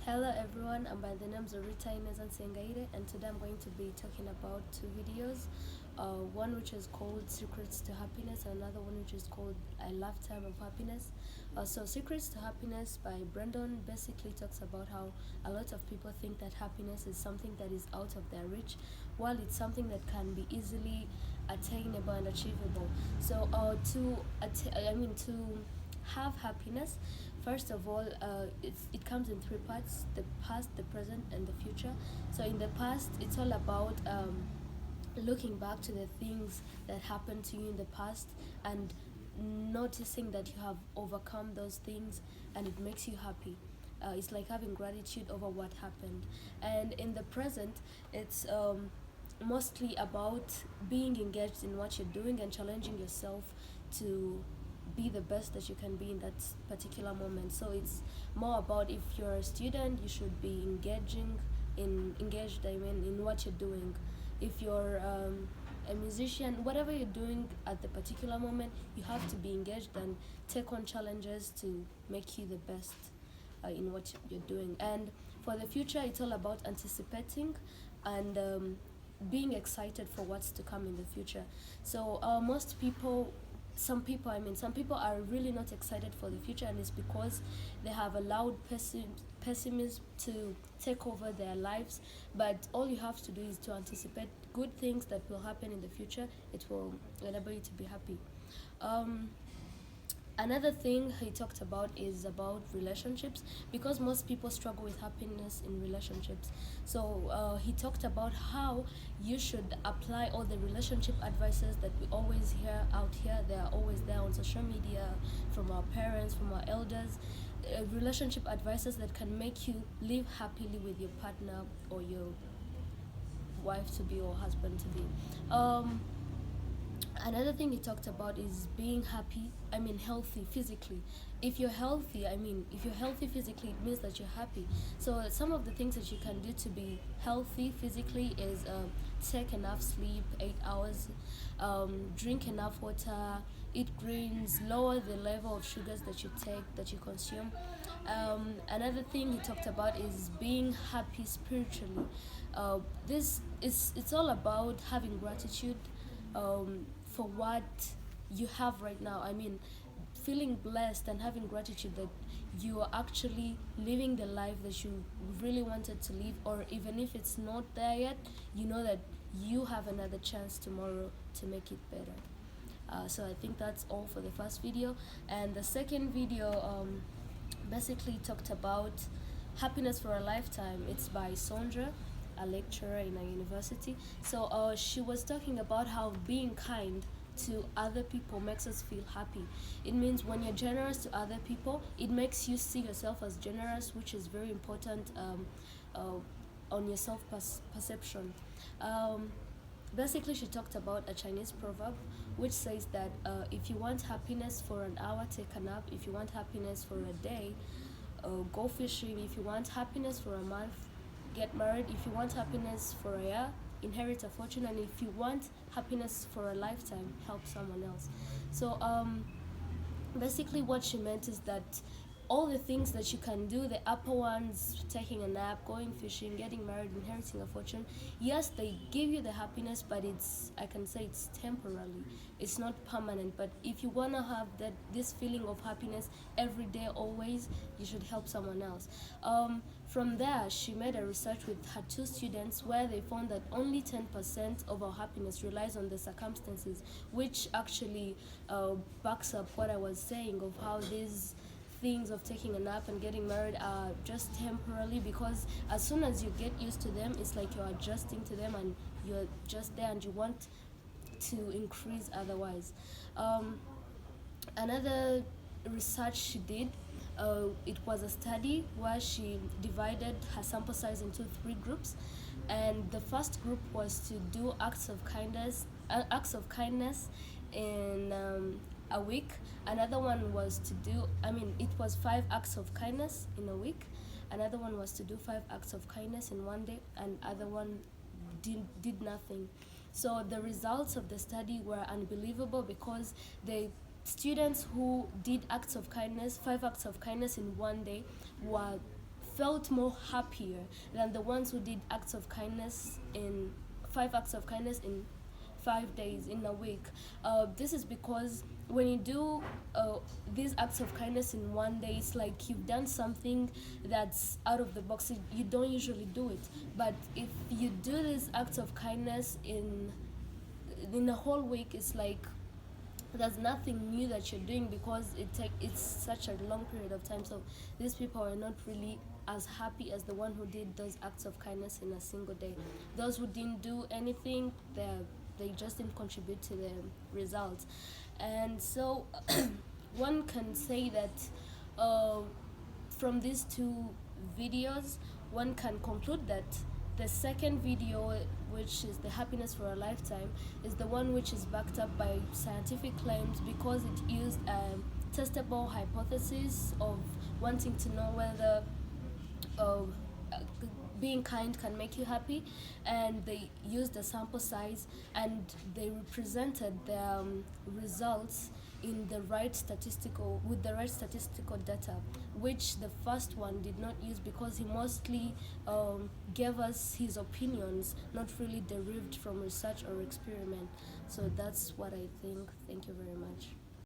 Hello everyone, I'm by the name Zorita Inezan Sengaire, and today I'm going to be talking about two videos. One which is called Secrets to Happiness, and another one which is called A Lifetime of Happiness. So Secrets to Happiness by Brandon basically talks about how a lot of people think that happiness is something that is out of their reach, while it's something that can be easily attainable and achievable. So to have happiness, first of all, it comes in three parts: the past, the present, and the future. So in the past, it's all about looking back to the things that happened to you in the past and noticing that you have overcome those things, and it makes you happy. It's like having gratitude over what happened. And in the present, it's mostly about being engaged in what you're doing and challenging yourself to be the best that you can be in that particular moment. So it's more about, if you're a student, you should be engaged, I mean, in what you're doing. If you're a musician, whatever you're doing at the particular moment, you have to be engaged and take on challenges to make you the best in what you're doing. And for the future, it's all about anticipating and being excited for what's to come in the future. So most people, some people are really not excited for the future, and it's because they have allowed pessimism to take over their lives. But all you have to do is to anticipate good things that will happen in the future. It will enable you to be happy. um, Another thing he talked about is about relationships, because most people struggle with happiness in relationships. So he talked about how you should apply all the relationship advices that we always hear out here. They are always there on social media, from our parents, from our elders. Relationship advices that can make you live happily with your partner or your wife to be or husband to be. Another thing he talked about is being happy, I mean healthy physically. If you're healthy physically, it means that you're happy. So some of the things that you can do to be healthy physically is take enough sleep, 8 hours, drink enough water, eat greens, lower the level of sugars that you take, that you consume. Another thing he talked about is being happy spiritually. This is It's all about having gratitude for what you have right now. I mean, feeling blessed and having gratitude that you are actually living the life that you really wanted to live, or even if it's not there yet, you know that you have another chance tomorrow to make it better. So I think that's all for the first video. And the second video basically talked about Happiness for a Lifetime. It's by Sondra, a lecturer in a university. So she was talking about how being kind to other people makes us feel happy. It means when you're generous to other people, it makes you see yourself as generous, which is very important on your self perception. Basically, she talked about a Chinese proverb which says that if you want happiness for an hour, take a nap. If you want happiness for a day, go fishing. If you want happiness for a month, get married. If you want happiness for a year, inherit a fortune. And if you want happiness for a lifetime, help someone else. So basically what she meant is that all the things that you can do, the upper ones, taking a nap, going fishing, getting married, inheriting a fortune, yes, they give you the happiness, but I can say it's temporarily. It's not permanent. But if you want to have this feeling of happiness every day, always, you should help someone else. From there, she made a research with her two students where they found that only 10% of our happiness relies on the circumstances, which actually backs up what I was saying of how these things of taking a nap and getting married are just temporarily, because as soon as you get used to them, it's like you're adjusting to them and you're just there and you want to increase otherwise. Another research she did, it was a study where she divided her sample size into three groups, and the first group was to do acts of kindness in a week. Another one was to do, it was 5 acts of kindness in a week. Another one was to do 5 acts of kindness in one day, and other one did nothing. So the results of the study were unbelievable, because the students who did 5 acts of kindness in one day, were felt more happier than the ones who did acts of kindness in 5 acts of kindness in 5 days in a week. This is because when you do these acts of kindness in one day, it's like you've done something that's out of the box. You don't usually do it, but if you do these acts of kindness in a whole week, it's like there's nothing new that you're doing because it's such a long period of time. So these people are not really as happy as the one who did those acts of kindness in a single day. Those who didn't do anything, they just didn't contribute to the results. And so one can say that from these two videos, one can conclude that the second video, which is the happiness for a lifetime, is the one which is backed up by scientific claims because it used a testable hypothesis of wanting to know whether uh, being kind can make you happy, and they used a sample size and they represented the results in the right statistical with the right statistical data, which the first one did not use because he mostly gave us his opinions, not really derived from research or experiment. So that's what I think. Thank you very much.